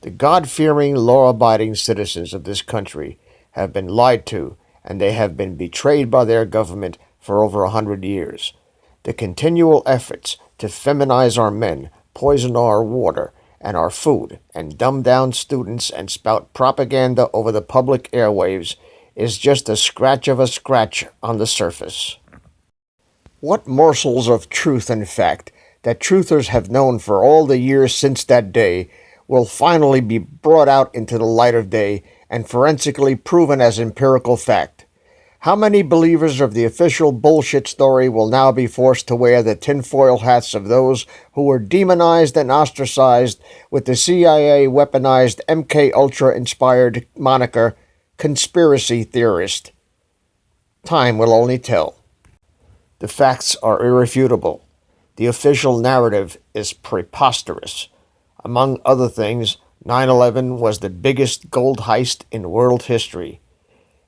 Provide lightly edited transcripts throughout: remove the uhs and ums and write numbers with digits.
The God-fearing, law-abiding citizens of this country have been lied to, and they have been betrayed by their government for over 100 years. The continual efforts to feminize our men, poison our water and our food, and dumb down students and spout propaganda over the public airwaves is just a scratch of a scratch on the surface. What morsels of truth and fact that truthers have known for all the years since that day will finally be brought out into the light of day and forensically proven as empirical fact? How many believers of the official bullshit story will now be forced to wear the tinfoil hats of those who were demonized and ostracized with the CIA weaponized MK Ultra inspired moniker conspiracy theorist? Time will only tell. The facts are irrefutable. The official narrative is preposterous. Among other things, 9/11 was the biggest gold heist in world history.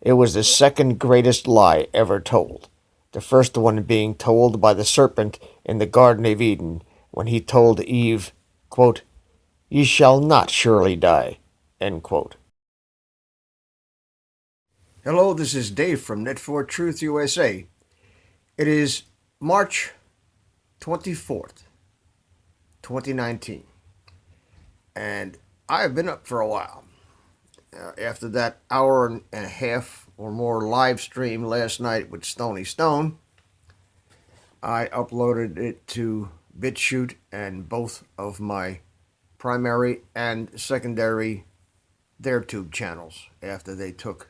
It was the second greatest lie ever told, the first one being told by the serpent in the Garden of Eden when he told Eve, quote, "Ye shall not surely die," end quote. Hello, this is Dave from Net4 Truth USA. It is March 24th, 2019, and I have been up for a while. After that hour and a half or more live stream last night with Stony, I uploaded it to BitChute and both of my primary and secondary TheirTube channels after they took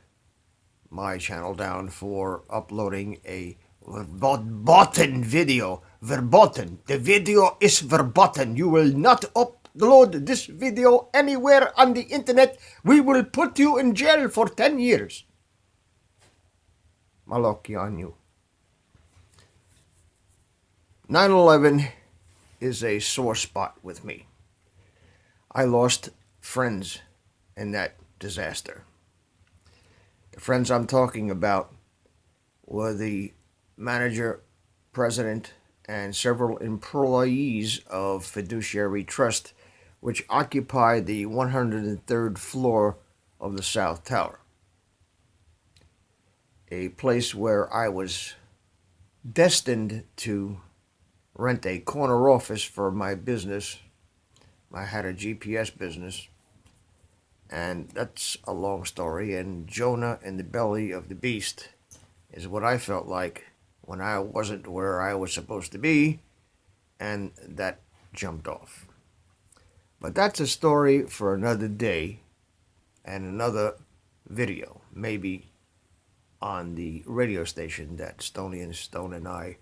my channel down for uploading a verboten video. Verboten. The video is verboten. You will not upload this video anywhere on the internet. We will put you in jail for 10 years. Malaki on you. 9/11 is a sore spot with me. I lost friends in that disaster. The friends I'm talking about were the manager, president, and several employees of Fiduciary Trust, which occupied the 103rd floor of the South Tower, a place where I was destined to rent a corner office for my business. I had a GPS business, and that's a long story, and Jonah in the belly of the beast is what I felt like when I wasn't where I was supposed to be, and that jumped off. But that's a story for another day and another video, maybe on the radio station that Stony and Stone and I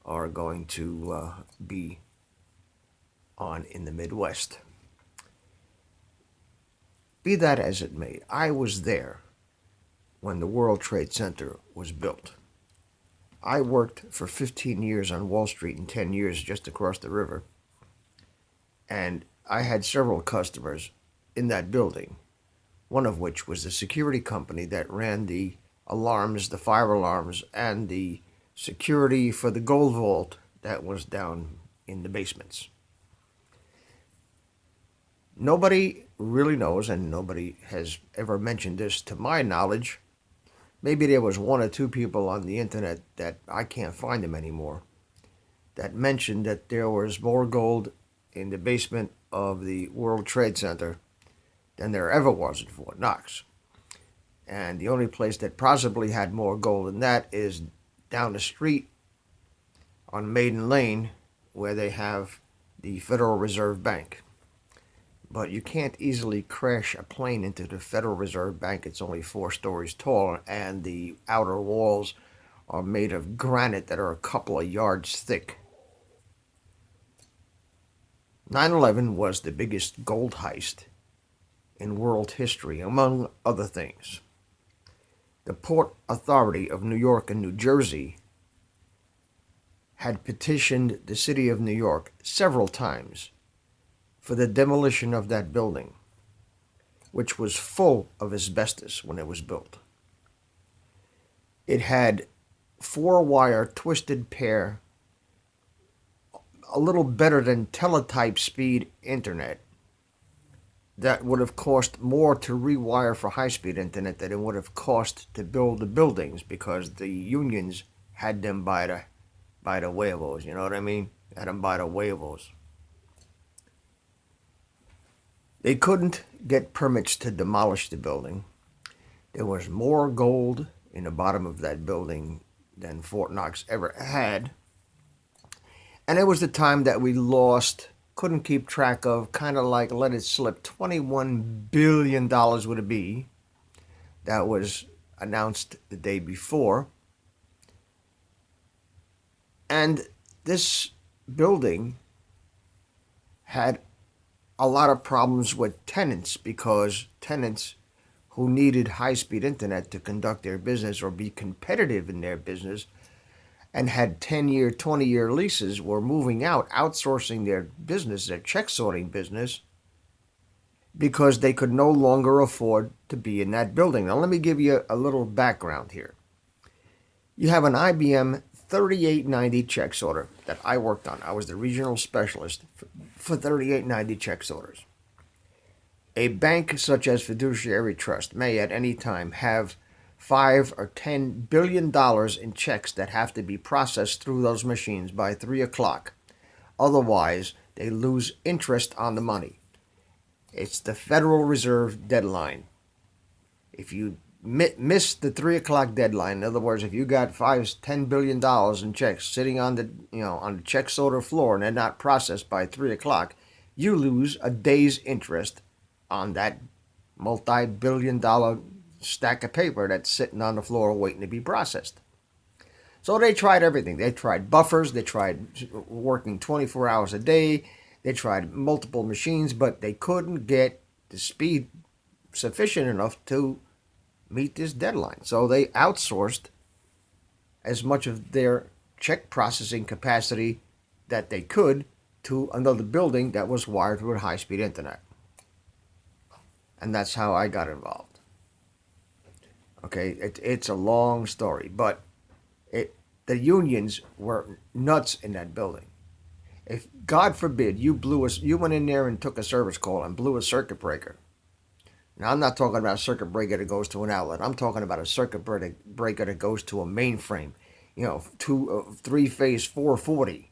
are going to be on in the Midwest. Be that as it may, I was there when the World Trade Center was built. I worked for 15 years on Wall Street and 10 years just across the river, and I had several customers in that building, one of which was the security company that ran the alarms, the fire alarms, and the security for the gold vault that was down in the basements. Nobody really knows, and nobody has ever mentioned this to my knowledge. Maybe there was one or two people on the internet that I can't find them anymore that mentioned that there was more gold in the basement of the World Trade Center than there ever was in Fort Knox. And the only place that possibly had more gold than that is down the street on Maiden Lane, where they have the Federal Reserve Bank. But you can't easily crash a plane into the Federal Reserve Bank. It's only 4 stories tall, and the outer walls are made of granite that are a couple of yards thick. 9/11 was the biggest gold heist in world history, among other things. The Port Authority of New York and New Jersey had petitioned the city of New York several times for the demolition of that building, which was full of asbestos when it was built. It had 4-wire twisted pair, a little better than teletype speed internet that would have cost more to rewire for high-speed internet than it would have cost to build the buildings, because the unions had them by the huevos, you know what I mean? Had them by the huevos. They couldn't get permits to demolish the building. There was more gold in the bottom of that building than Fort Knox ever had. And it was the time that we lost, couldn't keep track of, kind of like let it slip, $21 billion would it be. That was announced the day before. And this building had a lot of problems with tenants, because tenants who needed high-speed internet to conduct their business or be competitive in their business and had 10-year, 20-year leases were moving out, outsourcing their business, their check sorting business, because they could no longer afford to be in that building. Now, let me give you a little background here. You have an IBM 3890 check sorter that I worked on. I was the regional specialist for 3890 check sorters. A bank such as Fiduciary Trust may at any time have $5 or $10 billion in checks that have to be processed through those machines by 3 o'clock. Otherwise, they lose interest on the money. It's the Federal Reserve deadline. If you miss the 3 o'clock deadline, in other words, if you got $10 billion in checks sitting on the check sorter floor and they're not processed by 3 o'clock, you lose a day's interest on that multi-billion-dollar stack of paper that's sitting on the floor waiting to be processed. So they tried everything. They tried buffers. They tried working 24 hours a day. They tried multiple machines, but they couldn't get the speed sufficient enough to meet this deadline. So they outsourced as much of their check processing capacity that they could to another building that was wired with high-speed internet. And that's how I got involved. Okay, it's a long story, but the unions were nuts in that building. If, God forbid, you went in there and took a service call and blew a circuit breaker. Now, I'm not talking about a circuit breaker that goes to an outlet. I'm talking about a circuit breaker that goes to a mainframe, three-phase 440.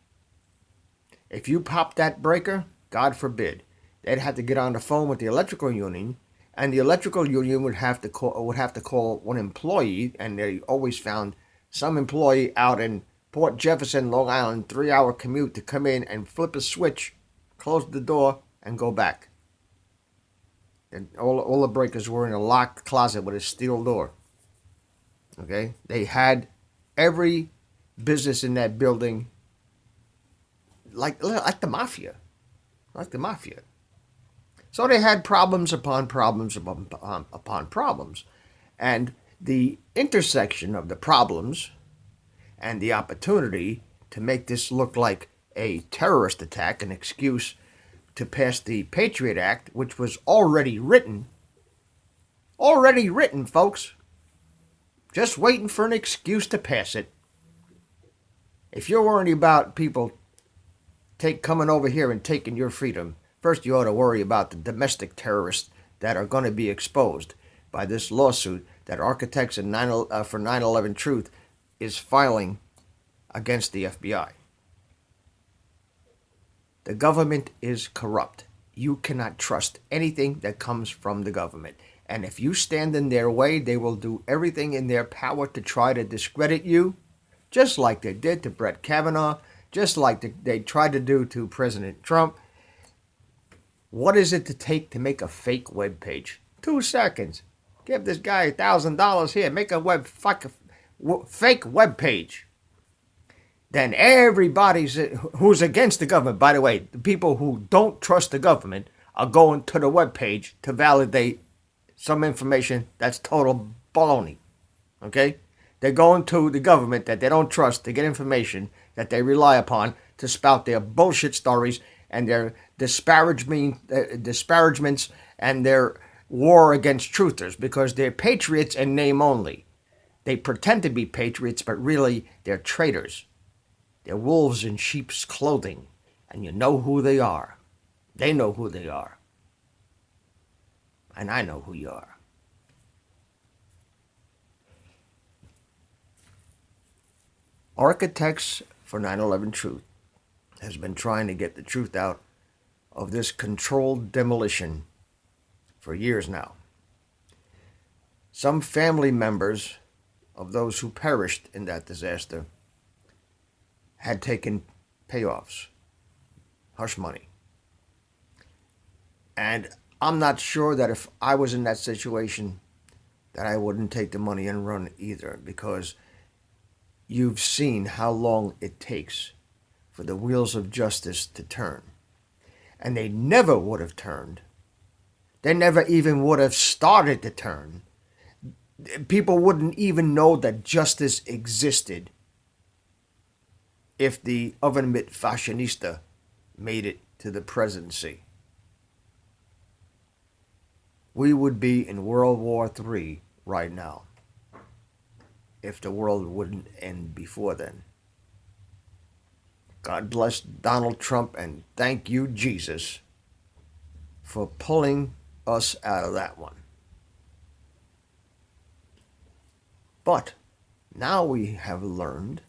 If you pop that breaker, God forbid, they'd have to get on the phone with the electrical union, and the electrical union would have to call one employee, and they always found some employee out in Port Jefferson, Long Island, 3-hour commute to come in and flip a switch, close the door, and go back. And all the breakers were in a locked closet with a steel door. Okay? They had every business in that building like the mafia. Like the mafia. So they had problems upon problems upon problems. And the intersection of the problems and the opportunity to make this look like a terrorist attack, an excuse to pass the Patriot Act, which was already written, folks, just waiting for an excuse to pass it. If you're worried about people coming over here and taking your freedom, first you ought to worry about the domestic terrorists that are going to be exposed by this lawsuit that Architects for 9/11 Truth is filing against the FBI. The government is corrupt. You cannot trust anything that comes from the government. And if you stand in their way, they will do everything in their power to try to discredit you, just like they did to Brett Kavanaugh, just like they tried to do to President Trump. What is it to take to make a fake web page? 2 seconds. Give this guy $1,000 here. Make a fake web page. Then everybody who's against the government, by the way, the people who don't trust the government are going to the web page to validate some information that's total baloney. Okay? They're going to the government that they don't trust to get information that they rely upon to spout their bullshit stories and their disparagements and their war against truthers, because they're patriots in name only. They pretend to be patriots, but really they're traitors. They're wolves in sheep's clothing, and you know who they are. They know who they are. and I know who you are. Architects for 9/11 Truth has been trying to get the truth out of this controlled demolition for years now. Some family members of those who perished in that disaster had taken payoffs, hush money. And I'm not sure that if I was in that situation that I wouldn't take the money and run either, because you've seen how long it takes for the wheels of justice to turn. And they never would have turned. They never even would have started to turn. People wouldn't even know that justice existed if the oven mitt fashionista made it to the presidency. We would be in World War III right now if the world wouldn't end before then. God bless Donald Trump, and thank you, Jesus, for pulling us out of that one. But now we have learned,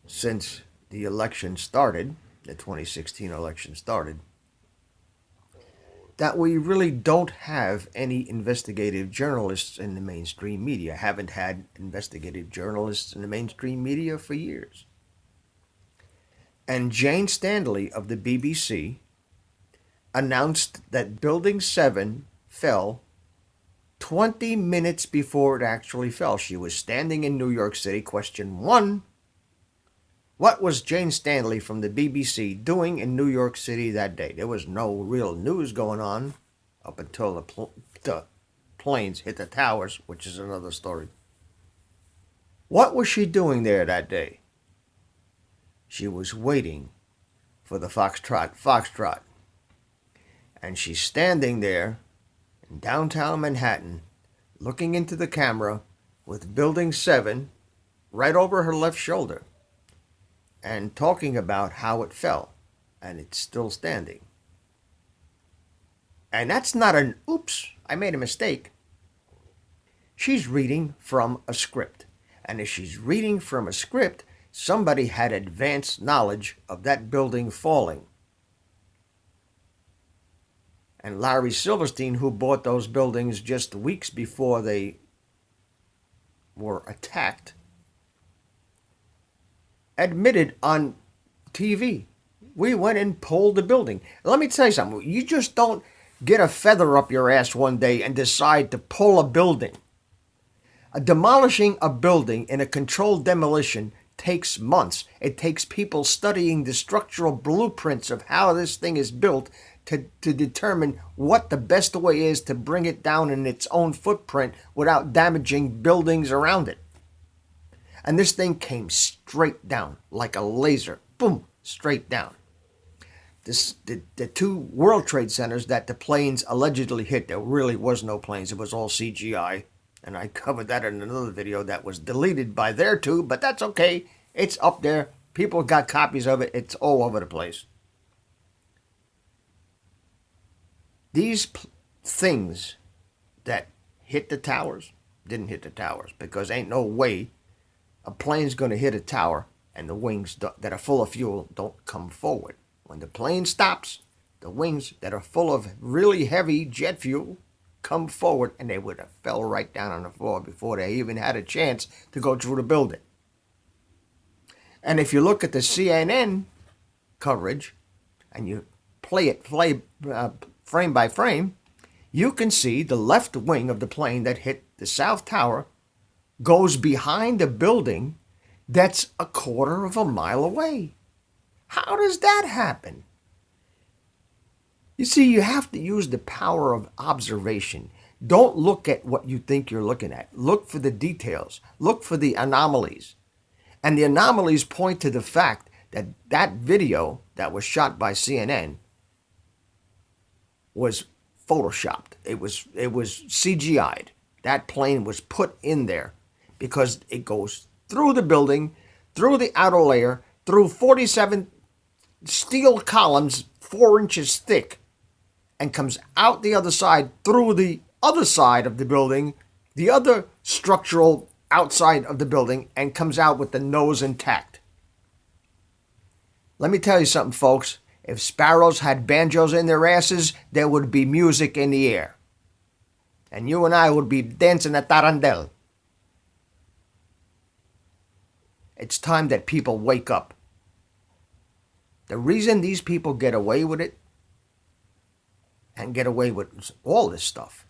since the election started, the 2016 election started, that we really don't have any investigative journalists in the mainstream media. Haven't had investigative journalists in the mainstream media for years. And Jane Stanley of the BBC announced that Building 7 fell 20 minutes before it actually fell. She was standing in New York City. Question 1, what was Jane Stanley from the BBC doing in New York City that day? There was no real news going on up until the planes hit the towers, which is another story. What was she doing there that day? She was waiting for the Foxtrot. And she's standing there in downtown Manhattan, looking into the camera with Building 7 right over her left shoulder, and talking about how it fell, and it's still standing. And that's not an oops, I made a mistake. She's reading from a script. And if she's reading from a script, somebody had advanced knowledge of that building falling. And Larry Silverstein, who bought those buildings just weeks before they were attacked, admitted on TV, we went and pulled the building. Let me tell you something. You just don't get a feather up your ass one day and decide to pull a building. Demolishing a building in a controlled demolition takes months. It takes people studying the structural blueprints of how this thing is built to determine what the best way is to bring it down in its own footprint without damaging buildings around it. And this thing came straight down like a laser. Boom, straight down. The two World Trade Centers that the planes allegedly hit, there really was no planes. It was all CGI. And I covered that in another video that was deleted by their two, but that's okay. It's up there. People got copies of it. It's all over the place. These things that hit the towers didn't hit the towers, because ain't no way a plane's going to hit a tower and the wings that are full of fuel don't come forward. When the plane stops, the wings that are full of really heavy jet fuel come forward, and they would have fell right down on the floor before they even had a chance to go through the building. And if you look at the CNN coverage and you play it frame by frame, you can see the left wing of the plane that hit the South Tower goes behind a building that's a quarter of a mile away. How does that happen? You see, you have to use the power of observation. Don't look at what you think you're looking at. Look for the details. Look for the anomalies. And the anomalies point to the fact that that video that was shot by CNN was photoshopped. It was CGI'd. That plane was put in there because it goes through the building, through the outer layer, through 47 steel columns 4 inches thick, and comes out the other side through the other side of the building, the other structural outside of the building, and comes out with the nose intact. Let me tell you something, folks. If sparrows had banjos in their asses, there would be music in the air. And you and I would be dancing a tarandel. It's time that people wake up. The reason these people get away with it and get away with all this stuff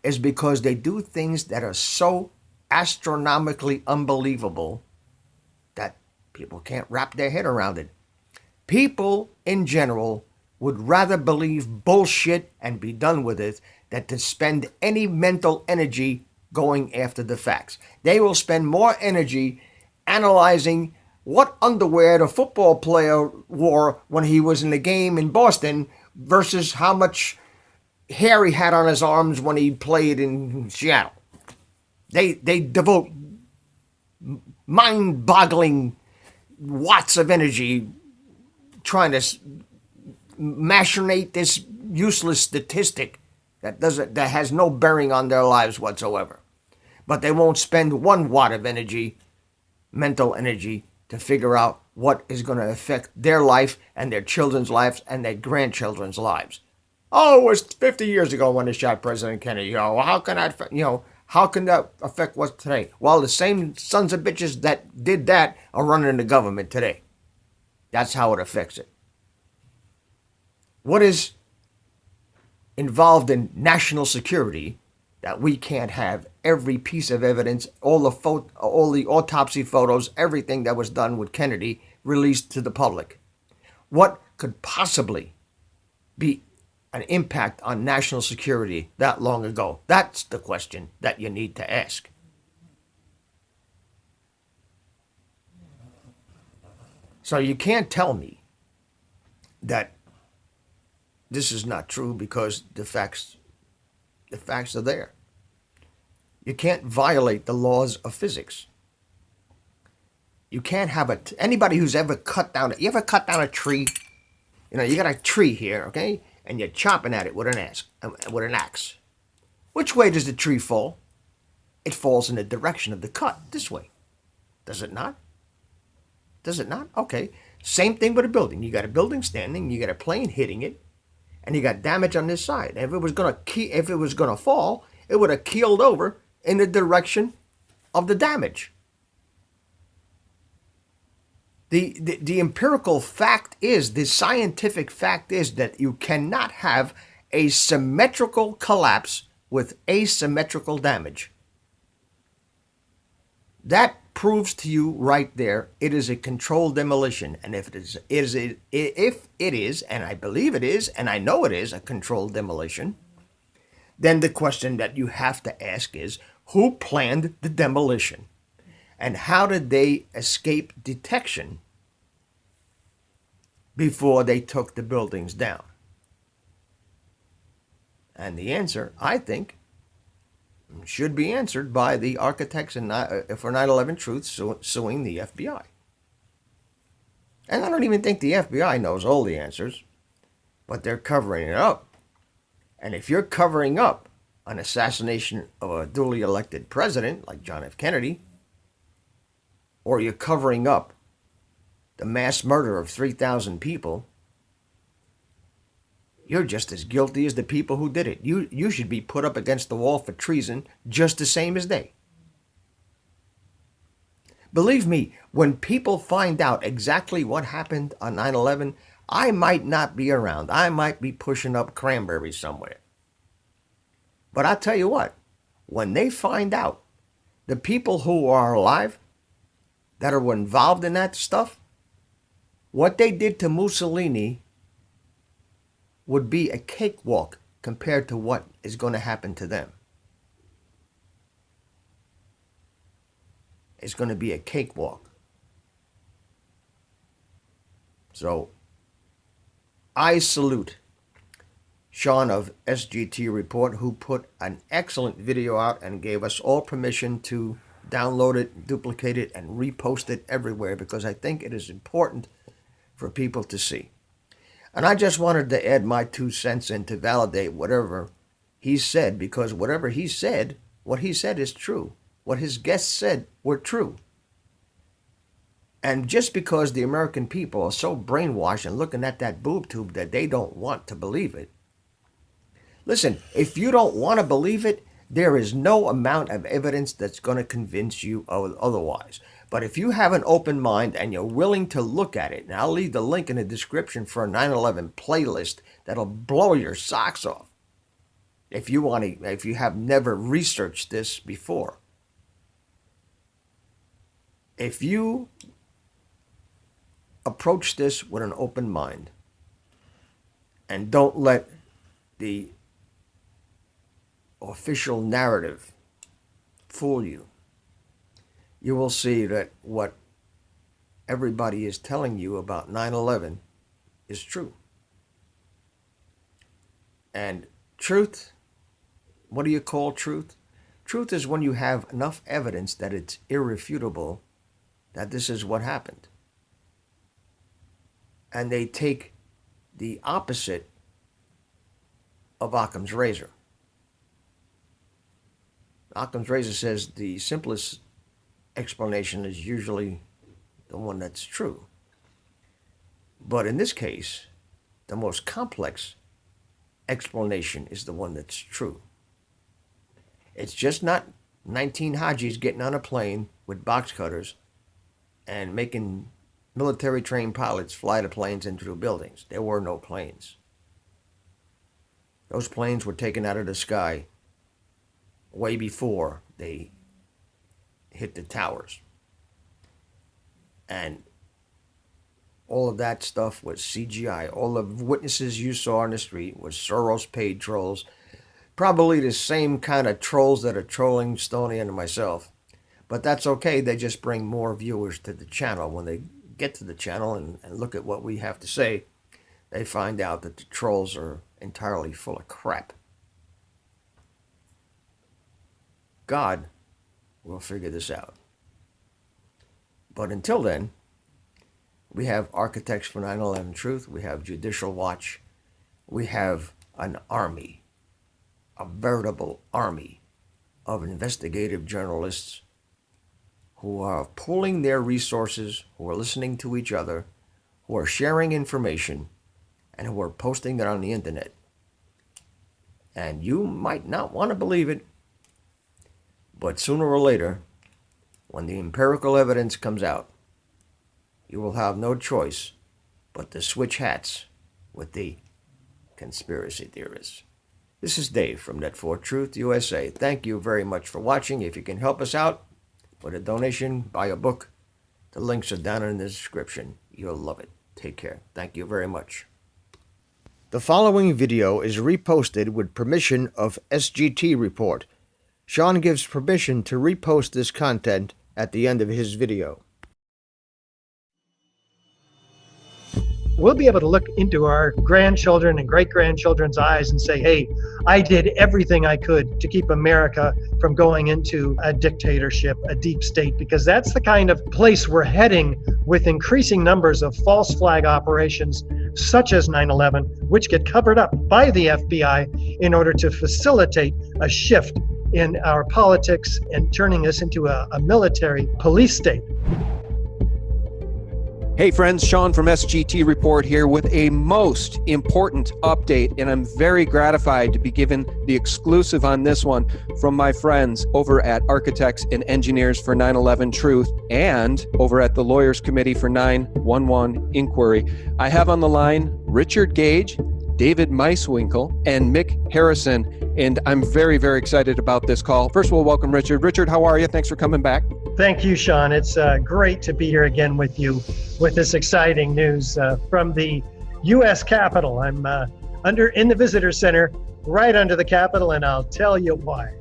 is because they do things that are so astronomically unbelievable that people can't wrap their head around it. People in general would rather believe bullshit and be done with it than to spend any mental energy going after the facts. They will spend more energy analyzing what underwear the football player wore when he was in the game in Boston versus how much hair he had on his arms when he played in Seattle. They devote mind-boggling watts of energy trying to machinate this useless statistic that has no bearing on their lives whatsoever. But they won't spend 1 watt of energy, mental energy, to figure out what is going to affect their life and their children's lives and their grandchildren's lives. Oh, it was 50 years ago when they shot President Kennedy. Oh, how can that affect what's today? Well, the same sons of bitches that did that are running the government today. That's how it affects it. What is involved in national security that we can't have every piece of evidence, all the autopsy photos, everything that was done with Kennedy released to the public? What could possibly be an impact on national security that long ago? That's the question that you need to ask. So you can't tell me that this is not true because the facts are there. You can't violate the laws of physics. You can't have anybody who's ever cut down a tree? You know, you got a tree here, okay? And you're chopping at it with an axe. Which way does the tree fall? It falls in the direction of the cut, this way. Does it not? Does it not? Okay. Same thing with a building. You got a building standing, you got a plane hitting it, and you got damage on this side. If it was gonna fall, it would have keeled over in the direction of the damage. The empirical fact is, the scientific fact is that you cannot have a symmetrical collapse with asymmetrical damage. That proves to you right there it is a controlled demolition. And if it is, and I believe it is, and I know it is a controlled demolition, then the question that you have to ask is, who planned the demolition? And how did they escape detection before they took the buildings down? And the answer, I think, should be answered by the architects for 9/11 Truth suing the FBI. And I don't even think the FBI knows all the answers, but they're covering it up. And if you're covering up an assassination of a duly elected president like John F. Kennedy, or you're covering up the mass murder of 3,000 people, you're just as guilty as the people who did it. You should be put up against the wall for treason just the same as they. Believe me, when people find out exactly what happened on 9/11, I might not be around. I might be pushing up cranberries somewhere. But I tell you what, when they find out the people who are alive that are involved in that stuff, what they did to Mussolini would be a cakewalk compared to what is going to happen to them. It's going to be a cakewalk. So, I salute Sean of SGT Report, who put an excellent video out and gave us all permission to download it, duplicate it, and repost it everywhere, because I think it is important for people to see. And I just wanted to add my 2 cents in to validate whatever he said, because whatever he said, what he said is true. What his guests said were true. And just because the American people are so brainwashed and looking at that boob tube that they don't want to believe it. Listen, if you don't want to believe it, there is no amount of evidence that's going to convince you otherwise. But if you have an open mind and you're willing to look at it, and I'll leave the link in the description for a 9/11 playlist that'll blow your socks off. If you have never researched this before. If you approach this with an open mind and don't let the official narrative fool you, you will see that what everybody is telling you about 9/11 is true. And truth, what do you call truth? Truth is when you have enough evidence that it's irrefutable that this is what happened. And they take the opposite of Occam's razor. Occam's razor says the simplest explanation is usually the one that's true. But in this case, the most complex explanation is the one that's true. It's just not 19 Hajis getting on a plane with box cutters and making military-trained pilots fly the planes into the buildings. There were no planes. Those planes were taken out of the sky way before they hit the towers. And all of that stuff was CGI. All the witnesses you saw on the street was Soros-paid trolls. Probably the same kind of trolls that are trolling Stony and myself. But that's okay. They just bring more viewers to the channel. When they get to the channel and look at what we have to say, they find out that the trolls are entirely full of crap. God will figure this out. But until then, we have Architects for 9/11 Truth. We have Judicial Watch. We have an army, a veritable army of investigative journalists who are pooling their resources, who are listening to each other, who are sharing information, and who are posting it on the internet. And you might not want to believe it, but sooner or later, when the empirical evidence comes out, you will have no choice but to switch hats with the conspiracy theorists. This is Dave from Net4 Truth USA. Thank you very much for watching. If you can help us out with a donation, buy a book. The links are down in the description. You'll love it. Take care. Thank you very much. The following video is reposted with permission of SGT Report. Sean gives permission to repost this content at the end of his video. We'll be able to look into our grandchildren and great-grandchildren's eyes and say, hey, I did everything I could to keep America from going into a dictatorship, a deep state, because that's the kind of place we're heading with increasing numbers of false flag operations such as 9/11, which get covered up by the FBI in order to facilitate a shift in our politics and turning us into a military police state. Hey friends, Sean from SGT Report here with a most important update, and I'm very gratified to be given the exclusive on this one from my friends over at Architects and Engineers for 9/11 Truth and over at the Lawyers Committee for 9/11 Inquiry. I have on the line Richard Gage, David Meiswinkle, and Mick Harrison, and I'm very, very excited about this call. First of all, welcome Richard. Richard, how are you? Thanks for coming back. Thank you, Sean. It's great to be here again with you with this exciting news from the U.S. Capitol. I'm in the Visitor Center, right under the Capitol, and I'll tell you why.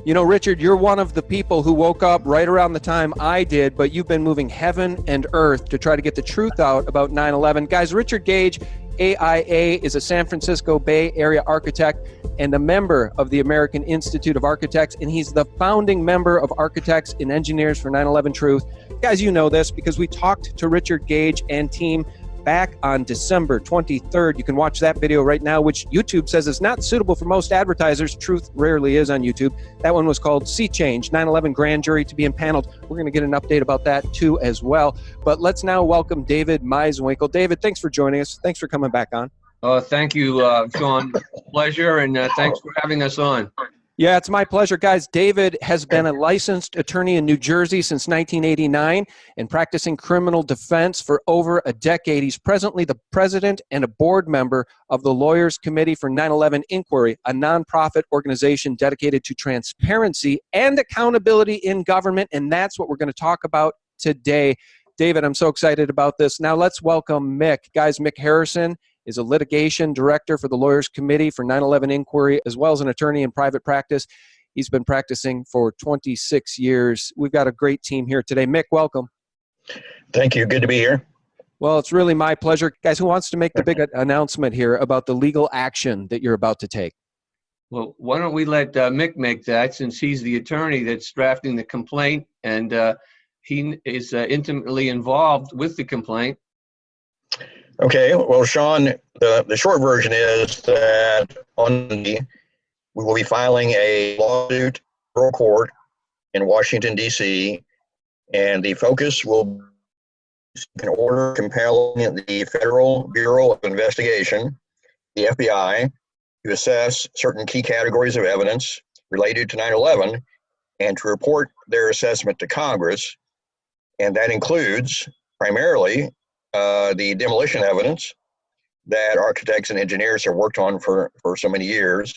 You know, Richard, you're one of the people who woke up right around the time I did, but you've been moving heaven and earth to try to get the truth out about 9/11. Guys, Richard Gage, AIA, is a San Francisco Bay Area architect and a member of the American Institute of Architects, and he's the founding member of Architects and Engineers for 9/11 Truth. Guys, you know this because we talked to Richard Gage and team back on December 23rd. You can watch that video right now, which YouTube says is not suitable for most advertisers. Truth rarely is on YouTube. That one was called Sea Change, 9/11 Grand Jury to be impaneled. We're going to get an update about that too as well. But let's now welcome David Meiswinkle. David, thanks for joining us. Thanks for coming back on. Thank you, Sean. Pleasure, and thanks for having us on. Yeah, it's my pleasure. Guys, David has been a licensed attorney in New Jersey since 1989 and practicing criminal defense for over a decade. He's presently the president and a board member of the Lawyers Committee for 9/11 Inquiry, a nonprofit organization dedicated to transparency and accountability in government, and that's what we're going to talk about today. David, I'm so excited about this. Now let's welcome Mick. Guys, Mick Harrison is a litigation director for the Lawyers Committee for 9/11 Inquiry, as well as an attorney in private practice. He's been practicing for 26 years. We've got a great team here today. Mick, welcome. Thank you. Good to be here. Well, it's really my pleasure. Guys, who wants to make the big announcement here about the legal action that you're about to take? Well, why don't we let Mick make that, since he's the attorney that's drafting the complaint, and he is intimately involved with the complaint. Okay. Well, Sean, the short version is that we will be filing a lawsuit in federal court in Washington, D.C., and the focus will be an order compelling the Federal Bureau of Investigation, the FBI, to assess certain key categories of evidence related to 9/11 and to report their assessment to Congress. And that includes primarily the demolition evidence that architects and engineers have worked on for so many years.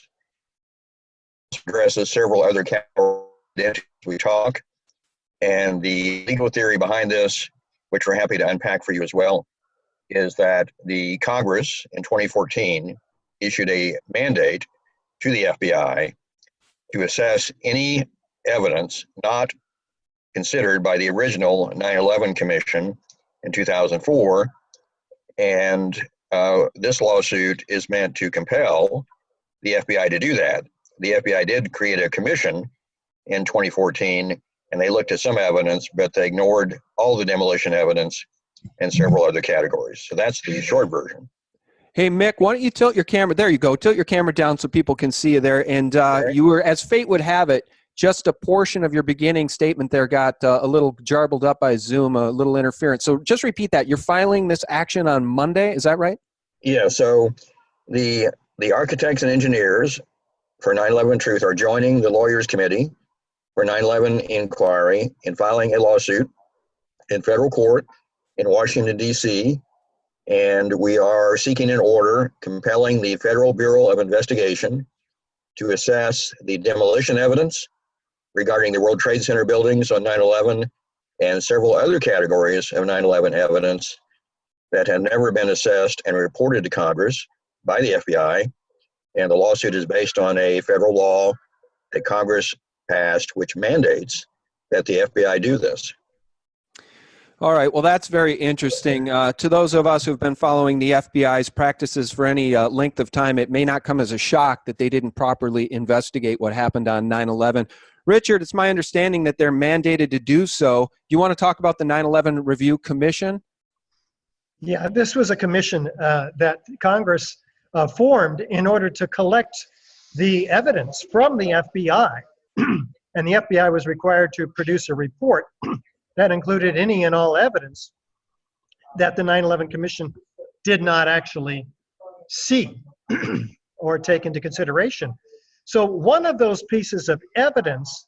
Addresses several other categories we talk, and the legal theory behind this, which we're happy to unpack for you as well, is that the Congress in 2014 issued a mandate to the FBI to assess any evidence not considered by the original 9/11 Commission in 2004, and this lawsuit is meant to compel the FBI to do that. The FBI did create a commission in 2014, and they looked at some evidence, but they ignored all the demolition evidence and several other categories. So that's the short version. Hey, Mick, why don't you tilt your camera? There you go. Tilt your camera down so people can see you there. And you were, as fate would have it, just a portion of your beginning statement there got a little jarbled up by Zoom, a little interference. So just repeat that. You're filing this action on Monday, is that right? Yeah, so the architects and engineers for 9/11 Truth are joining the Lawyers Committee for 9/11 Inquiry in filing a lawsuit in federal court in Washington, D.C., and we are seeking an order compelling the Federal Bureau of Investigation to assess the demolition evidence regarding the World Trade Center buildings on 9/11 and several other categories of 9/11 evidence that have never been assessed and reported to Congress by the FBI. And the lawsuit is based on a federal law that Congress passed, which mandates that the FBI do this. All right. Well, that's very interesting. To those of us who've been following the FBI's practices for any length of time, it may not come as a shock that they didn't properly investigate what happened on 9/11. Richard, it's my understanding that they're mandated to do so. Do you want to talk about the 9/11 Review Commission? Yeah, this was a commission that Congress formed in order to collect the evidence from the FBI. And the FBI was required to produce a report that included any and all evidence that the 9/11 Commission did not actually see or take into consideration. So one of those pieces of evidence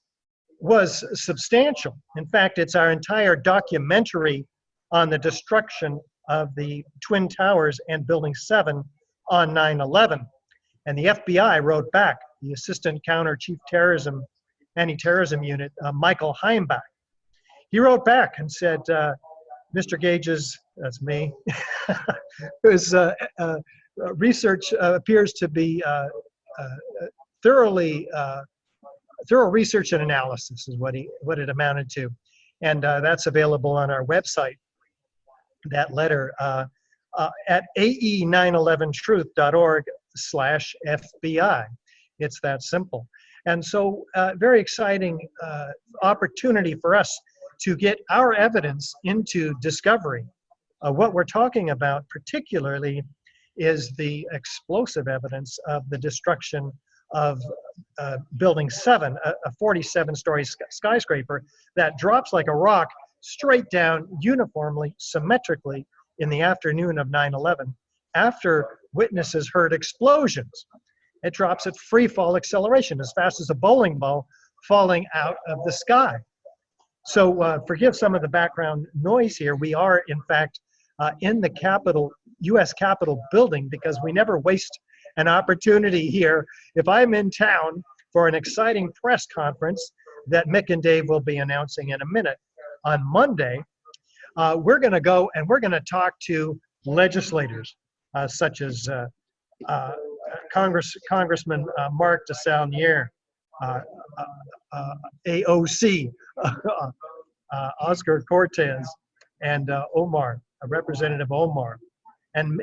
was substantial. In fact, it's our entire documentary on the destruction of the Twin Towers and Building 7 on 9/11. And the FBI wrote back, the Assistant Counter Chief Terrorism, Anti-Terrorism Unit, Michael Heimbach. He wrote back and said, Mr. Gage's, that's me, his research appears to be thorough research and analysis is what it amounted to. And that's available on our website, that letter, at ae911truth.org/FBI. It's that simple. And so very exciting opportunity for us to get our evidence into discovery What we're talking about particularly is the explosive evidence of the destruction of Building 7, a 47-story skyscraper that drops like a rock straight down uniformly, symmetrically in the afternoon of 9/11 after witnesses heard explosions. It drops at free fall acceleration as fast as a bowling ball falling out of the sky. So forgive some of the background noise here. We are, in fact, in the Capitol, U.S. Capitol building, because we never waste an opportunity here. If I'm in town for an exciting press conference that Mick and Dave will be announcing in a minute on Monday, we're going to go and we're going to talk to legislators such as Congressman Mark DeSaulnier, AOC, Oscar Cortez, and Omar, Representative Omar, and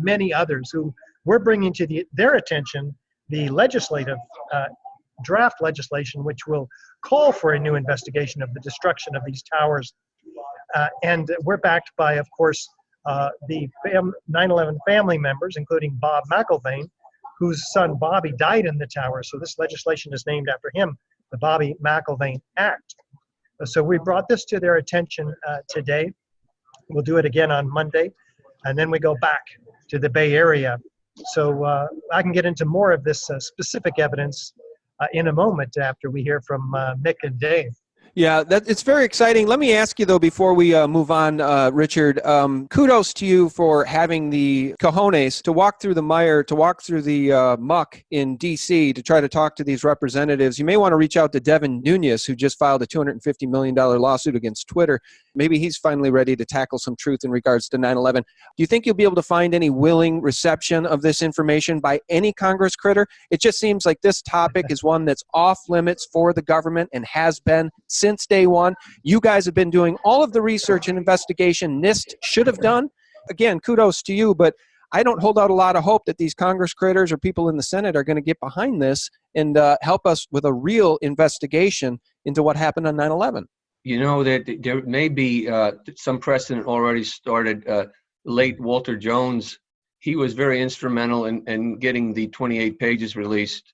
many others who we're bringing to their attention the legislative draft legislation, which will call for a new investigation of the destruction of these towers. And we're backed by, of course, the 9/11 family members, including Bob McIlvaine, whose son Bobby died in the tower. So this legislation is named after him, the Bobby McIlvaine Act. So we brought this to their attention today. We'll do it again on Monday, and then we go back to the Bay Area. So I can get into more of this specific evidence in a moment after we hear from Mick and Dave. Yeah, it's very exciting. Let me ask you, though, before we move on, Richard, kudos to you for having the cojones to walk through the mire, to walk through the muck in D.C. to try to talk to these representatives. You may want to reach out to Devin Nunes, who just filed a $250 million lawsuit against Twitter. Maybe he's finally ready to tackle some truth in regards to 9/11. Do you think you'll be able to find any willing reception of this information by any Congress critter? It just seems like this topic is one that's off limits for the government and has been since day one. You guys have been doing all of the research and investigation NIST should have done. Again, kudos to you, but I don't hold out a lot of hope that these Congress critters or people in the Senate are going to get behind this and help us with a real investigation into what happened on 9/11. You know, that there may be some precedent already started. Late Walter Jones, he was very instrumental in getting the 28 pages released.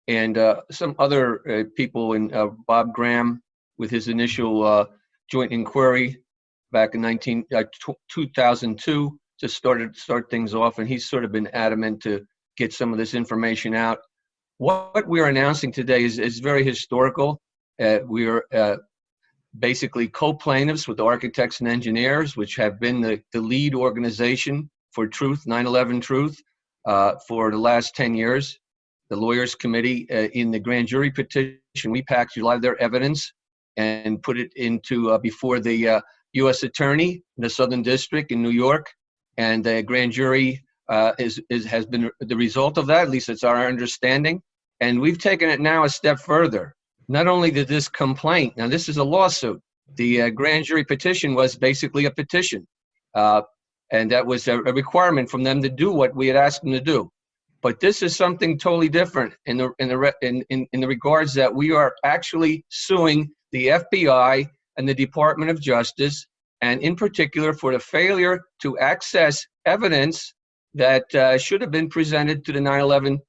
And some other people, in Bob Graham, with his initial joint inquiry back in 2002 to start things off. And he's sort of been adamant to get some of this information out. What we're announcing today is very historical. We are basically co-plaintiffs with the architects and engineers, which have been the lead organization for Truth, 9/11 Truth, for the last 10 years. The Lawyers Committee in the grand jury petition, we packaged a lot of their evidence and put it into before the U.S. Attorney in the Southern District in New York. And the grand jury has been the result of that, at least it's our understanding. And we've taken it now a step further. Not only did this complaint, now this is a lawsuit, the grand jury petition was basically a petition. And that was a requirement from them to do what we had asked them to do. But this is something totally different in the regards that we are actually suing the FBI and the Department of Justice, and in particular for the failure to access evidence that should have been presented to the 9/11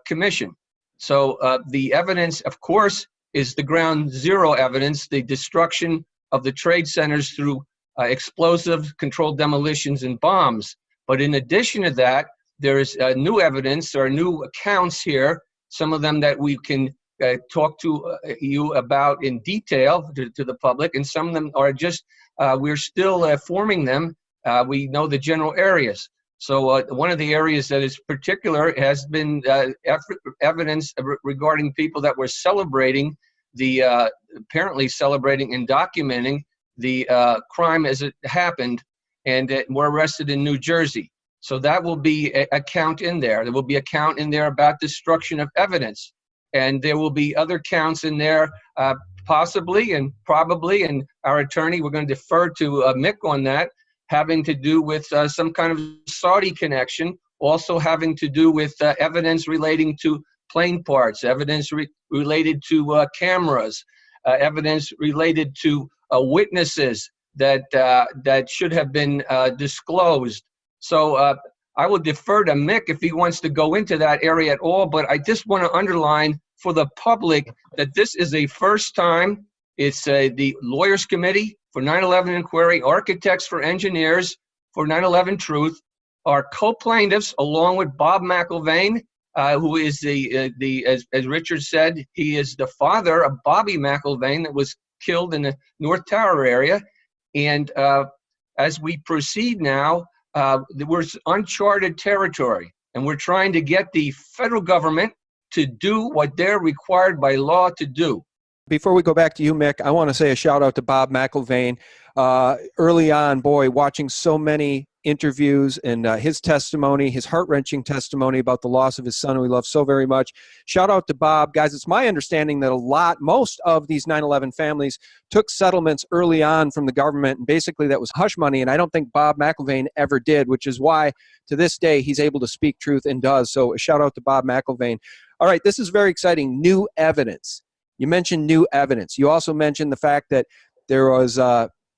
Commission. So the evidence, of course, is the ground zero evidence, the destruction of the trade centers through explosive controlled demolitions and bombs. But in addition to that, there is new evidence or new accounts here, some of them that we can talk to you about in detail to the public, and some of them are just, we're still forming them. We know the general areas. So one of the areas that is particular has been evidence regarding people that were celebrating apparently celebrating and documenting the crime as it happened, and were arrested in New Jersey. So that will be a count in there. There will be a count in there about destruction of evidence. And there will be other counts in there, possibly and probably, and our attorney, we're going to defer to Mick on that, having to do with some kind of Saudi connection, also having to do with evidence relating to plane parts, evidence related to cameras, evidence related to witnesses that should have been disclosed. So I will defer to Mick if he wants to go into that area at all, but I just want to underline for the public that this is a first time. It's the Lawyers Committee for 9/11 Inquiry, Architects for Engineers for 9/11 Truth, are co-plaintiffs along with Bob McIlvaine, who is as Richard said, he is the father of Bobby McIlvaine that was killed in the North Tower area. And as we proceed now, we're uncharted territory, and we're trying to get the federal government to do what they're required by law to do. Before we go back to you, Mick, I want to say a shout out to Bob McIlvaine. Early on, boy, watching so many interviews and his testimony, his heart-wrenching testimony about the loss of his son, who he loves so very much. Shout out to Bob. Guys, it's my understanding that most of these 9/11 families took settlements early on from the government, and basically that was hush money, and I don't think Bob McIlvaine ever did, which is why to this day he's able to speak truth and does. So a shout out to Bob McIlvaine. All right, this is very exciting. New evidence. You mentioned new evidence. You also mentioned the fact that there was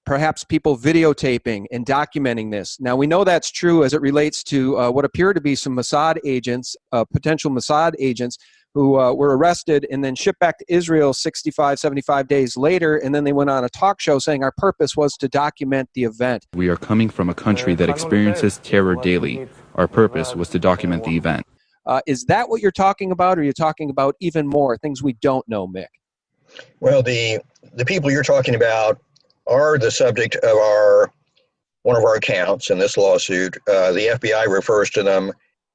perhaps people videotaping and documenting this. Now, we know that's true as it relates to what appear to be some Mossad agents, potential Mossad agents, who were arrested and then shipped back to Israel 65, 75 days later, and then they went on a talk show saying our purpose was to document the event. We are coming from a country that experiences terror daily. Our purpose was to document the event. Is that what you're talking about, or are you talking about even more, things we don't know, Mick? Well, the people you're talking about are the subject of one of our accounts in this lawsuit. The FBI refers to them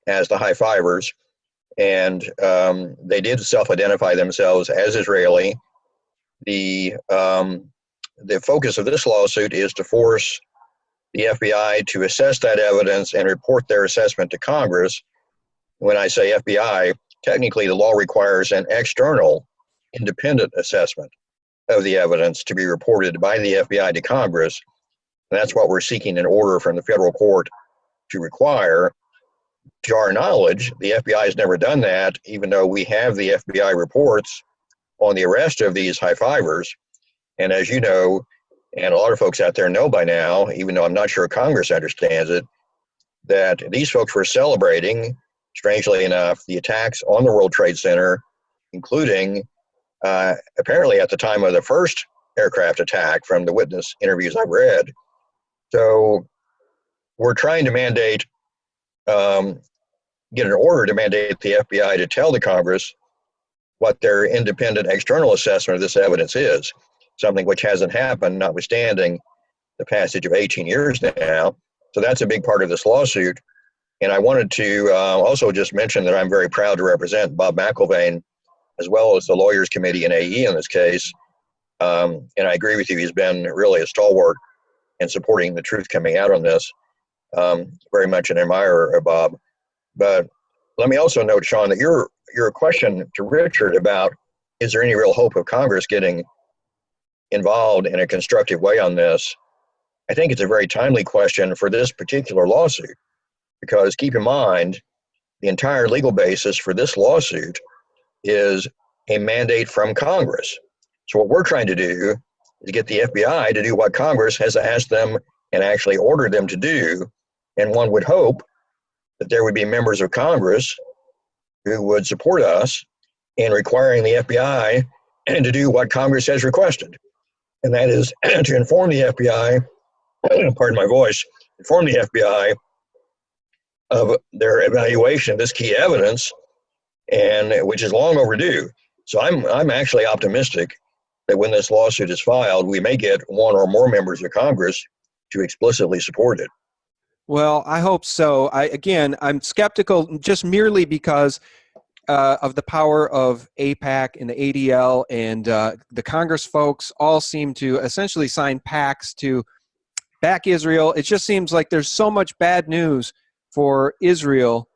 as the high-fivers, and they did self-identify themselves as Israeli. The focus of this lawsuit is to force the FBI to assess that evidence and report their assessment to Congress. When I say FBI, technically the law requires an external independent assessment of the evidence to be reported by the FBI to Congress. And that's what we're seeking an order from the federal court to require. To our knowledge, the FBI has never done that, even though we have the FBI reports on the arrest of these high-fivers. And as you know, and a lot of folks out there know by now, even though I'm not sure Congress understands it, that these folks were celebrating, strangely enough, the attacks on the World Trade Center, including apparently at the time of the first aircraft attack from the witness interviews I've read. So we're trying to mandate, get an order to mandate the FBI to tell the Congress what their independent external assessment of this evidence is, something which hasn't happened, notwithstanding the passage of 18 years now. So that's a big part of this lawsuit. And I wanted to also just mention that I'm very proud to represent Bob McIlvaine, as well as the Lawyers Committee and AE in this case. And I agree with you, he's been really a stalwart in supporting the truth coming out on this. Very much an admirer of Bob. But let me also note, Sean, that your question to Richard about, is there any real hope of Congress getting involved in a constructive way on this? I think it's a very timely question for this particular lawsuit, because keep in mind, the entire legal basis for this lawsuit is a mandate from Congress. So what we're trying to do is get the FBI to do what Congress has asked them and actually ordered them to do. And one would hope that there would be members of Congress who would support us in requiring the FBI to do what Congress has requested. And that is to inform the FBI, pardon my voice, inform the FBI of their evaluation of this key evidence, and which is long overdue. So I'm actually optimistic that when this lawsuit is filed, we may get one or more members of Congress to explicitly support it. Well, I hope so. I'm skeptical just merely because of the power of AIPAC and the ADL, and the Congress folks all seem to essentially sign pacts to back Israel. It just seems like there's so much bad news for Israel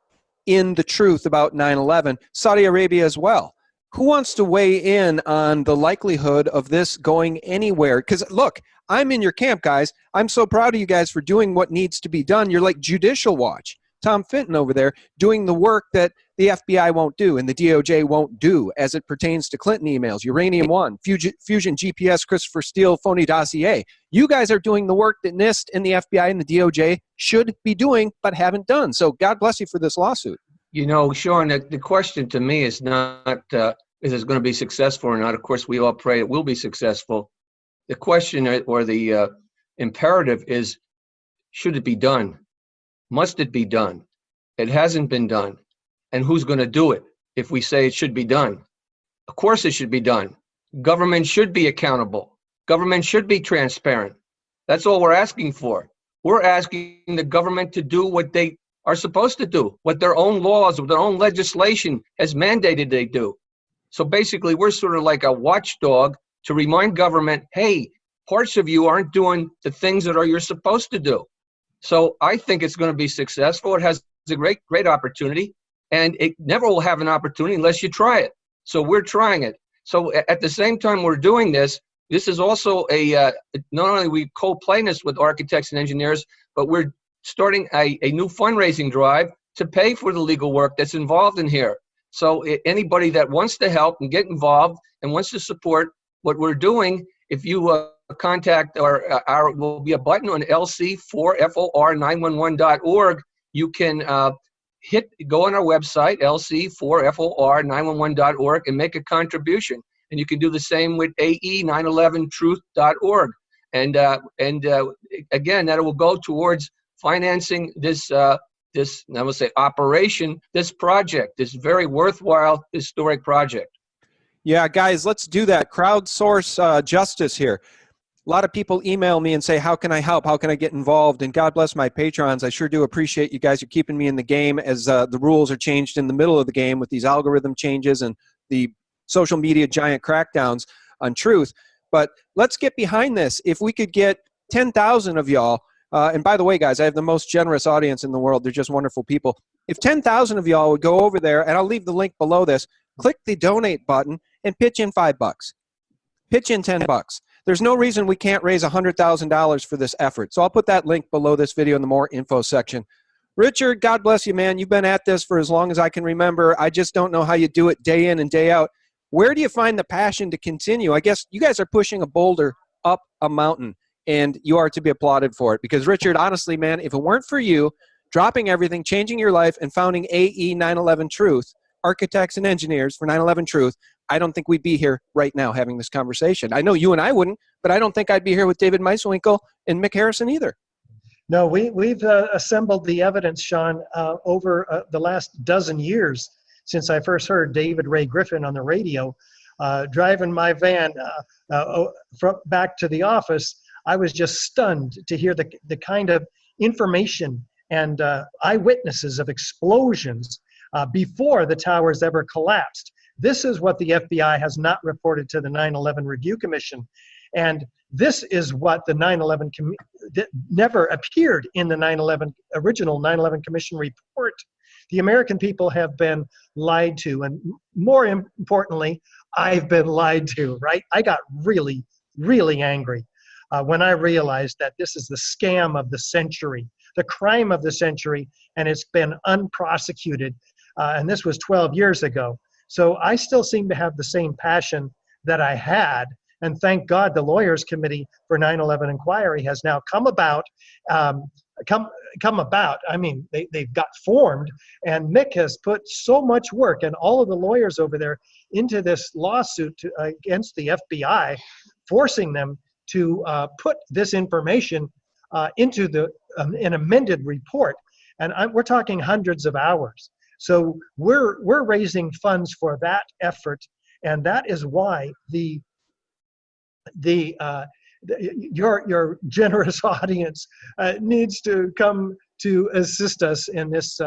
in the truth about 9/11, Saudi Arabia as well. Who wants to weigh in on the likelihood of this going anywhere? Because look, I'm in your camp, guys. I'm so proud of you guys for doing what needs to be done. You're like Judicial Watch. Tom Fenton over there doing the work that the FBI won't do and the DOJ won't do as it pertains to Clinton emails, Uranium One, Fusion GPS, Christopher Steele, phony dossier. You guys are doing the work that NIST and the FBI and the DOJ should be doing but haven't done. So God bless you for this lawsuit. You know, Sean, the question to me is not is it going to be successful or not. Of course, we all pray it will be successful. The question or the imperative is, should it be done? Must it be done? It hasn't been done. And who's going to do it if we say it should be done? Of course it should be done. Government should be accountable. Government should be transparent. That's all we're asking for. We're asking the government to do what they are supposed to do, what their own laws, what their own legislation has mandated they do. So basically, we're sort of like a watchdog to remind government, hey, parts of you aren't doing the things that you're supposed to do. So I think it's going to be successful. It has a great opportunity, and it never will have an opportunity unless you try it. So we're trying it. So at the same time we're doing this, this is also not only we co-play this with architects and engineers, but we're starting a new fundraising drive to pay for the legal work that's involved in here. So anybody that wants to help and get involved and wants to support what we're doing, if you contact our will be a button on lc4for911.org. You can go on our website, lc4for911.org, and make a contribution. And you can do the same with ae911truth.org. And again, that will go towards financing this operation, this project, this very worthwhile historic project. Yeah, guys, let's do that. Crowdsource justice here. A lot of people email me and say, how can I help? How can I get involved? And God bless my patrons. I sure do appreciate you guys. You're keeping me in the game as the rules are changed in the middle of the game with these algorithm changes and the social media giant crackdowns on truth. But let's get behind this. If we could get 10,000 of y'all, and by the way, guys, I have the most generous audience in the world. They're just wonderful people. If 10,000 of y'all would go over there, and I'll leave the link below this, click the donate button and pitch in $5. Pitch in $10. There's no reason we can't raise $100,000 for this effort. So I'll put that link below this video in the more info section. Richard, God bless you, man. You've been at this for as long as I can remember. I just don't know how you do it day in and day out. Where do you find the passion to continue? I guess you guys are pushing a boulder up a mountain, and you are to be applauded for it. Because, Richard, honestly, man, if it weren't for you dropping everything, changing your life, and founding AE 911 Truth, architects and engineers for 911 Truth, I don't think we'd be here right now having this conversation. I know you and I wouldn't, but I don't think I'd be here with David Meiswinkle and Mick Harrison either. No, we've assembled the evidence, Sean, over the last dozen years since I first heard David Ray Griffin on the radio. Driving my van back to the office, I was just stunned to hear the kind of information and eyewitnesses of explosions before the towers ever collapsed. This is what the FBI has not reported to the 9/11 Review Commission. And this is what the 9/11 never appeared in the original 9/11 Commission report. The American people have been lied to, and more importantly, I've been lied to, right? I got really, really angry when I realized that this is the scam of the century, the crime of the century, and it's been unprosecuted. And this was 12 years ago. So I still seem to have the same passion that I had. And thank God the Lawyers Committee for 9/11 Inquiry has now come about. I mean, they've got formed, and Mick has put so much work and all of the lawyers over there into this lawsuit against the FBI, forcing them to put this information into an amended report. And we're talking hundreds of hours. So we're raising funds for that effort, and that is why your generous audience needs to come to assist us in this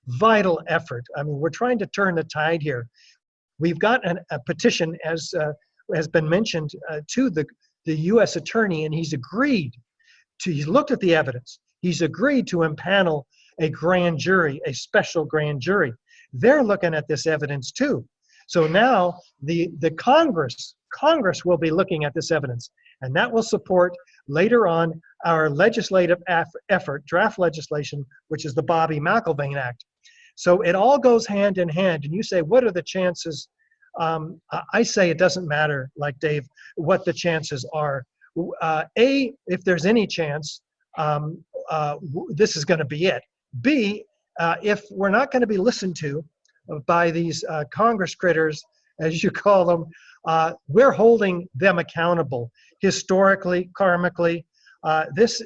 vital effort. I mean, we're trying to turn the tide here. We've got a petition, as has been mentioned, to the U.S. attorney, and he's looked at the evidence. He's agreed to impanel a grand jury, a special grand jury. They're looking at this evidence too. So now the Congress will be looking at this evidence, and that will support later on our legislative effort, draft legislation, which is the Bobby McIlvaine Act. So it all goes hand in hand. And you say, what are the chances? I say it doesn't matter, like Dave, what the chances are. If there's any chance, this is going to be it. B, if we're not going to be listened to by these Congress critters, as you call them, we're holding them accountable historically, karmically. This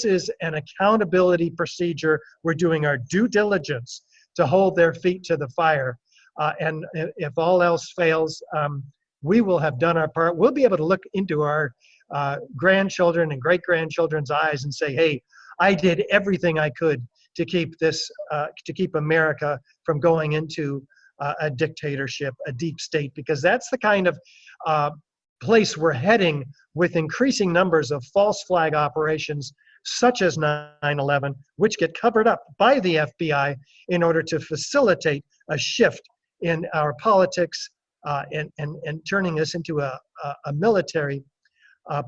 is an accountability procedure. We're doing our due diligence to hold their feet to the fire. And if all else fails, we will have done our part. We'll be able to look into our grandchildren and great-grandchildren's eyes and say, hey, I did everything I could to keep this, to keep America from going into a dictatorship, a deep state, because that's the kind of place we're heading with increasing numbers of false flag operations such as 9/11, which get covered up by the FBI in order to facilitate a shift in our politics and turning us into a military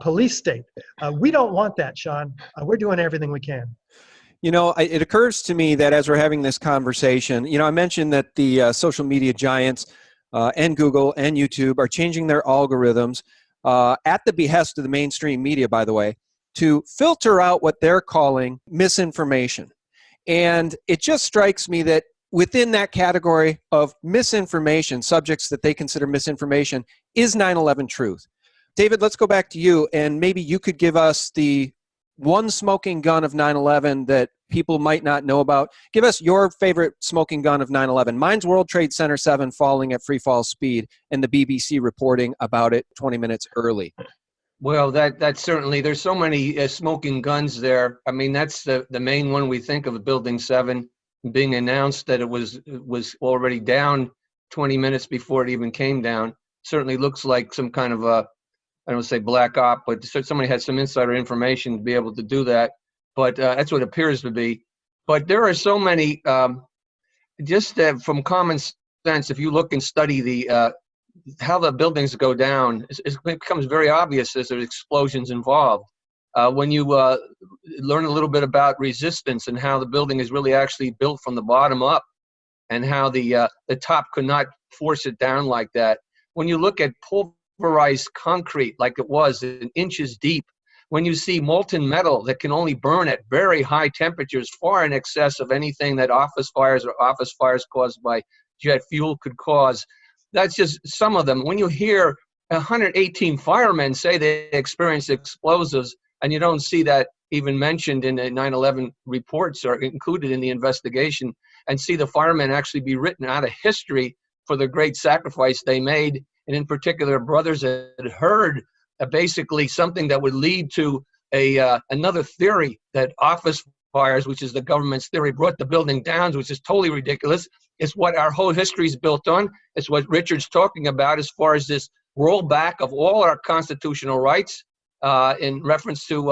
police state. We don't want that, Sean. We're doing everything we can. You know, it occurs to me that as we're having this conversation, you know, I mentioned that the social media giants and Google and YouTube are changing their algorithms at the behest of the mainstream media, by the way, to filter out what they're calling misinformation. And it just strikes me that within that category of misinformation, subjects that they consider misinformation, is 9/11 truth. David, let's go back to you, and maybe you could give us the one smoking gun of 9/11 that people might not know about. Give us your favorite smoking gun of 9/11. Mine's World Trade Center 7 falling at free fall speed and the BBC reporting about it 20 minutes early. Well, that certainly, there's so many smoking guns there. I mean, that's the main one we think of, Building 7, being announced that it was already down 20 minutes before it even came down. Certainly looks like some kind of a, I don't say black op, but somebody had some insider information to be able to do that. But that's what it appears to be. But there are so many, just from common sense, if you look and study the how the buildings go down, it becomes very obvious there's explosions involved. When you learn a little bit about resistance and how the building is really actually built from the bottom up, and how the top could not force it down like that. When you look at pulverized concrete like it was, in inches deep, when you see molten metal that can only burn at very high temperatures, far in excess of anything that office fires caused by jet fuel could cause. That's just some of them. When you hear 118 firemen say they experienced explosives, and you don't see that even mentioned in the 9/11 reports or included in the investigation, and see the firemen actually be written out of history for the great sacrifice they made, and in particular brothers that had heard basically something that would lead to another theory that office fires, which is the government's theory, brought the building down, which is totally ridiculous. It's what our whole history is built on. It's what Richard's talking about as far as this rollback of all our constitutional rights in reference to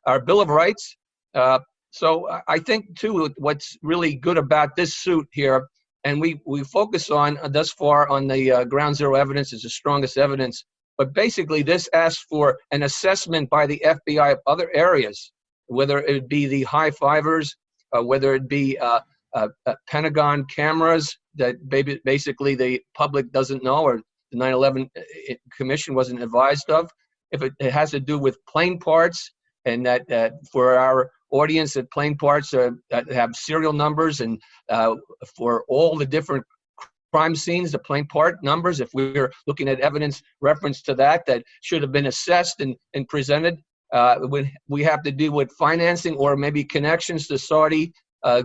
our Bill of Rights. So I think, too, what's really good about this suit here, and we focus on thus far on the ground zero evidence is the strongest evidence, but basically this asks for an assessment by the FBI of other areas, whether it be the high fivers, whether it be Pentagon cameras that basically the public doesn't know, or the 9/11 Commission wasn't advised of. If it has to do with plane parts, and that for our audience, that plane parts that have serial numbers, and for all the different crime scenes, the plane part numbers, if we're looking at evidence reference to that should have been assessed and presented. When we have to do with financing or maybe connections to Saudi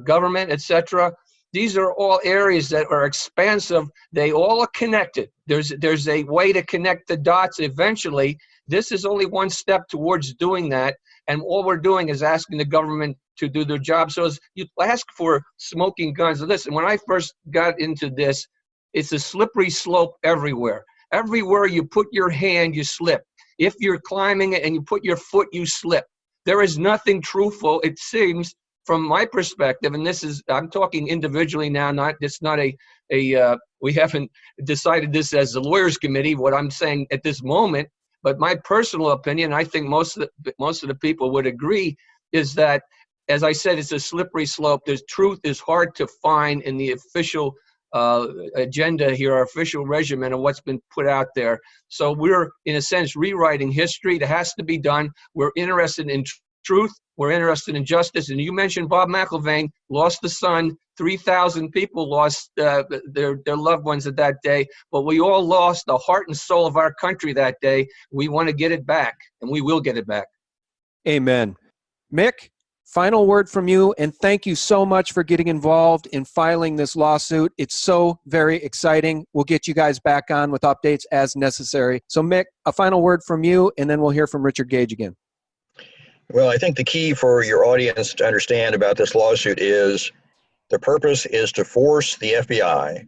government, etc. These are all areas that are expansive. They all are connected. There's a way to connect the dots eventually. This is only one step towards doing that. And all we're doing is asking the government to do their job. So as you ask for smoking guns, listen, when I first got into this, it's a slippery slope everywhere. Everywhere you put your hand, you slip. If you're climbing it and you put your foot, you slip. There is nothing truthful, it seems, from my perspective, and this is, I'm talking individually now, we haven't decided this as the lawyers committee, what I'm saying at this moment, but my personal opinion, I think most of the people would agree, is that as I said, it's a slippery slope. There's truth is hard to find in the official agenda here, our official regimen of what's been put out there. So we're, in a sense, rewriting history. That has to be done. We're interested in truth. We're interested in justice. And you mentioned Bob McIlvaine lost a son. 3,000 people lost their loved ones at that day. But we all lost the heart and soul of our country that day. We want to get it back, and we will get it back. Amen. Mick, final word from you, and thank you so much for getting involved in filing this lawsuit. It's so very exciting. We'll get you guys back on with updates as necessary. So Mick, a final word from you, and then we'll hear from Richard Gage again. Well, I think the key for your audience to understand about this lawsuit is the purpose is to force the FBI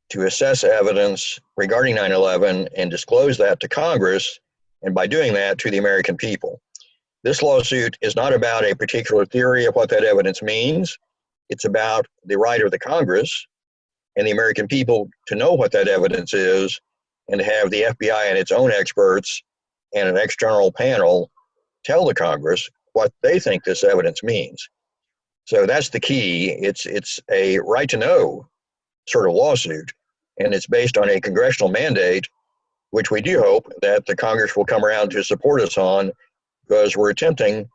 to assess evidence regarding 9/11 and disclose that to Congress, and by doing that, to the American people. This lawsuit is not about a particular theory of what that evidence means. It's about the right of the Congress and the American people to know what that evidence is, and to have the FBI and its own experts and an external panel tell the Congress what they think this evidence means. So that's the key. It's a right to know sort of lawsuit, and it's based on a congressional mandate, which we do hope that the Congress will come around to support us on, because we're attempting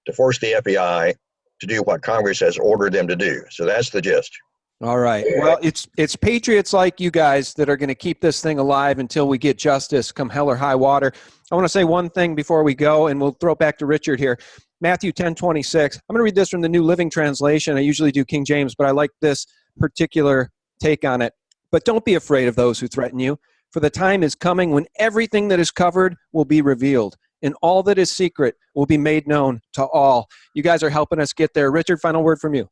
to force the FBI to do what Congress has ordered them to do. So that's the gist. All right. Well, it's patriots like you guys that are going to keep this thing alive until we get justice, come hell or high water. I want to say one thing before we go, and we'll throw it back to Richard here. Matthew 10:26. I'm going to read this from the New Living Translation. I usually do King James, but I like this particular take on it. But don't be afraid of those who threaten you, for the time is coming when everything that is covered will be revealed, and all that is secret will be made known to all. You guys are helping us get there. Richard, final word from you.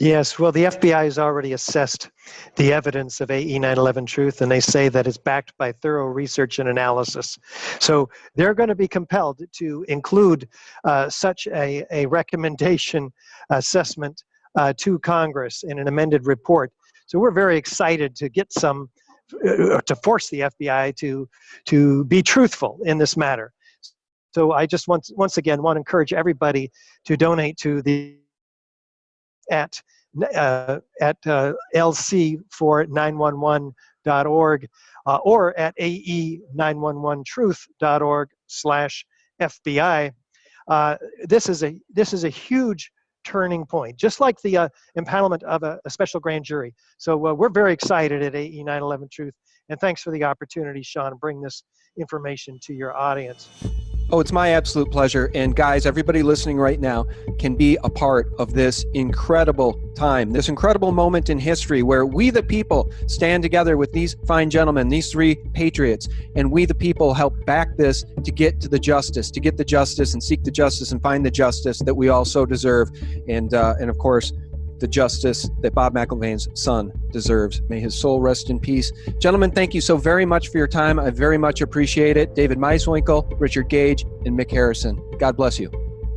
Yes, well, the FBI has already assessed the evidence of AE 9/11 Truth, and they say that it's backed by thorough research and analysis. So they're going to be compelled to include such a recommendation assessment to Congress in an amended report. So we're very excited to get some, to force the FBI to be truthful in this matter. So I just once again want to encourage everybody to donate to the at lc4911.org or at ae911truth.org/FBI. This is a huge turning point, just like the impanelment of a special grand jury. So we're very excited at AE 9/11 Truth, and thanks for the opportunity, Sean, to bring this information to your audience. Oh, it's my absolute pleasure. And guys, everybody listening right now can be a part of this incredible time, this incredible moment in history where we the people stand together with these fine gentlemen, these three patriots, and we the people help back this to get to the justice, to get the justice and seek the justice and find the justice that we all so deserve. And of course, the justice that Bob McIlvaine's son deserves. May his soul rest in peace. Gentlemen, thank you so very much for your time. I very much appreciate it. David Meiswinkle, Richard Gage, and Mick Harrison. God bless you.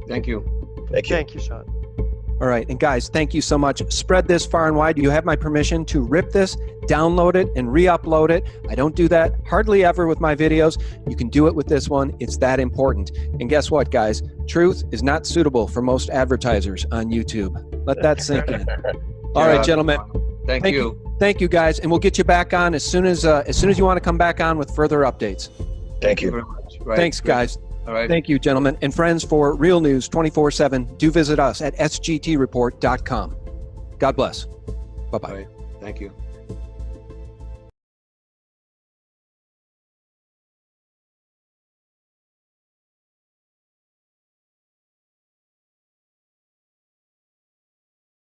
Thank you. Thank you. Thank you, Sean. All right, and guys, thank you so much. Spread this far and wide. You have my permission to rip this, download it, and re-upload it. I don't do that hardly ever with my videos. You can do it with this one. It's that important. And guess what, guys? Truth is not suitable for most advertisers on YouTube. Let that sink in. All right, gentlemen. Thank you. Thank you, guys, and we'll get you back on as soon as you want to come back on with further updates. Thank you. Very much. Right. Thanks, guys. All right. Thank you, gentlemen. And friends, for real news 24/7, do visit us at sgtreport.com. God bless. Bye-bye. All right. Thank you.